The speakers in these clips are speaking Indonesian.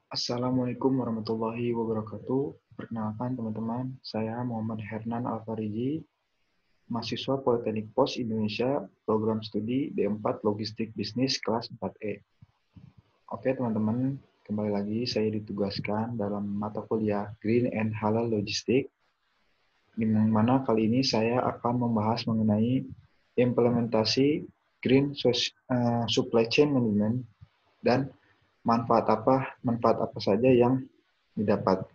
Assalamualaikum warahmatullahi wabarakatuh. Perkenalkan teman-teman, saya Muhammad Hernan Alfariji, mahasiswa Politeknik Pos Indonesia, program studi D4 Logistik Bisnis kelas 4E. Oke teman-teman, kembali lagi saya ditugaskan dalam mata kuliah Green and Halal Logistik, di mana kali ini saya akan membahas mengenai implementasi Green Supply Chain Management dan manfaat apa saja yang didapat.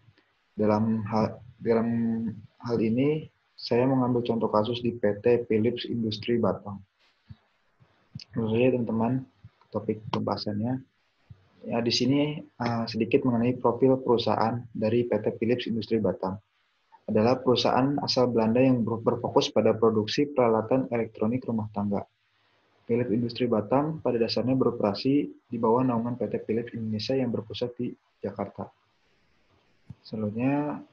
Dalam hal ini saya mengambil contoh kasus di PT Philips Industri Batang. Lalu teman-teman, topik pembahasannya ya di sini sedikit mengenai profil perusahaan dari PT Philips Industri Batang. Adalah perusahaan asal Belanda yang berfokus pada produksi peralatan elektronik rumah tangga. Philips Industri Batang pada dasarnya beroperasi di bawah naungan PT Philips Indonesia yang berpusat di Jakarta. Selanjutnya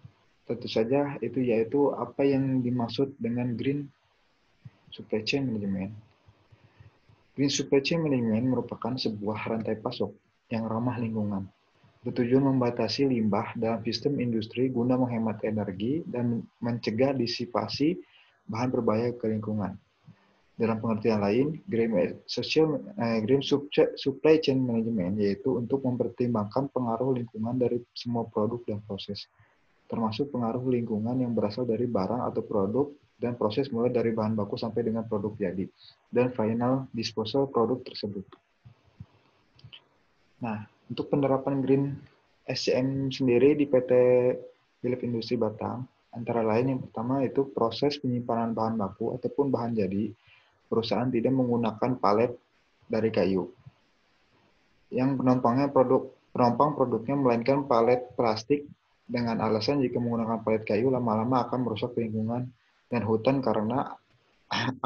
tentu saja itu yaitu apa yang dimaksud dengan Green Supply Chain Management. Green Supply Chain Management merupakan sebuah rantai pasok yang ramah lingkungan, bertujuan membatasi limbah dalam sistem industri guna menghemat energi dan mencegah disipasi bahan berbahaya ke lingkungan. Dalam pengertian lain, Green Supply Chain Management yaitu untuk mempertimbangkan pengaruh lingkungan dari semua produk dan proses, termasuk pengaruh lingkungan yang berasal dari barang atau produk dan proses mulai dari bahan baku sampai dengan produk jadi, dan final disposal produk tersebut. Nah, untuk penerapan Green SCM sendiri di PT Philips Industri Batang, antara lain yang pertama itu proses penyimpanan bahan baku ataupun bahan jadi, perusahaan tidak menggunakan palet dari kayu. Yang penumpang produknya melainkan palet plastik dengan alasan jika menggunakan palet kayu lama-lama akan merusak lingkungan dan hutan karena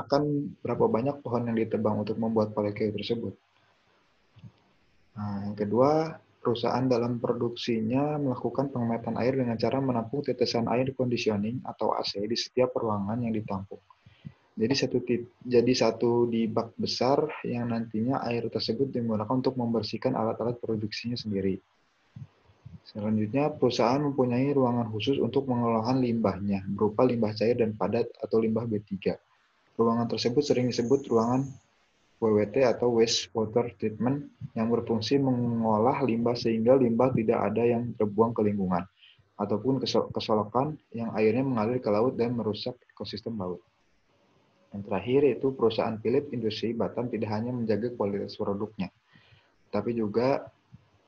akan berapa banyak pohon yang ditebang untuk membuat palet kayu tersebut. Nah, yang kedua, perusahaan dalam produksinya melakukan penghematan air dengan cara menampung tetesan air conditioning atau AC di setiap ruangan yang ditampung. Jadi satu di bak besar yang nantinya air tersebut digunakan untuk membersihkan alat-alat produksinya sendiri. Selanjutnya, perusahaan mempunyai ruangan khusus untuk pengelolaan limbahnya, berupa limbah cair dan padat atau limbah B3. Ruangan tersebut sering disebut ruangan WWT atau Waste Water Treatment yang berfungsi mengolah limbah sehingga limbah tidak ada yang terbuang ke lingkungan, ataupun ke solokan yang airnya mengalir ke laut dan merusak ekosistem laut. Yang terakhir yaitu perusahaan Philips Industri Batang tidak hanya menjaga kualitas produknya, tapi juga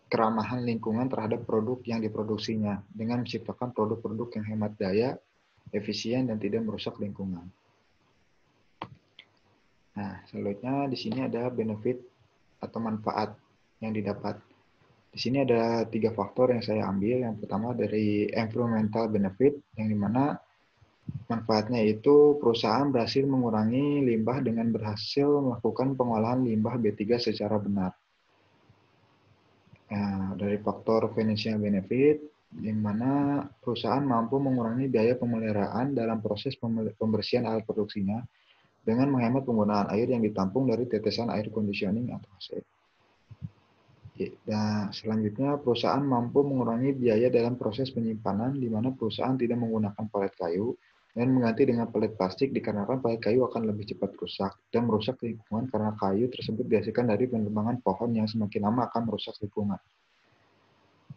keramahan lingkungan terhadap produk yang diproduksinya dengan menciptakan produk-produk yang hemat daya, efisien, dan tidak merusak lingkungan. Nah, selanjutnya di sini ada benefit atau manfaat yang didapat. Di sini ada 3 faktor yang saya ambil. Yang pertama dari environmental benefit, yang dimana manfaatnya itu perusahaan berhasil mengurangi limbah dengan berhasil melakukan pengolahan limbah B3 secara benar. Nah, dari faktor financial benefit, di mana perusahaan mampu mengurangi biaya pemeliharaan dalam proses pembersihan alat produksinya dengan menghemat penggunaan air yang ditampung dari tetesan air conditioning atau AC. Nah, selanjutnya, perusahaan mampu mengurangi biaya dalam proses penyimpanan, di mana perusahaan tidak menggunakan palet kayu dan mengganti dengan palet plastik dikarenakan palet kayu akan lebih cepat rusak dan merusak lingkungan karena kayu tersebut dihasilkan dari penebangan pohon yang semakin lama akan merusak lingkungan.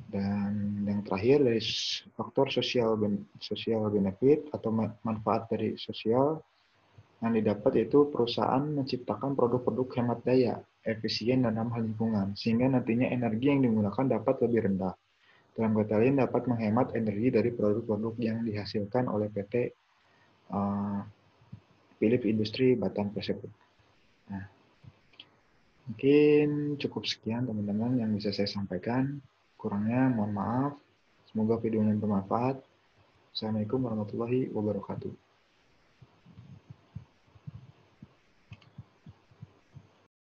Dan yang terakhir dari faktor social benefit atau manfaat dari sosial yang didapat yaitu perusahaan menciptakan produk-produk hemat daya, efisien dan ramah lingkungan, sehingga nantinya energi yang digunakan dapat lebih rendah. Dalam kata lain dapat menghemat energi dari produk-produk yang dihasilkan oleh PT Philips Industri Batang tersebut. Nah, mungkin cukup sekian teman-teman yang bisa saya sampaikan. Kurangnya mohon maaf. Semoga videonya bermanfaat. Assalamualaikum warahmatullahi wabarakatuh.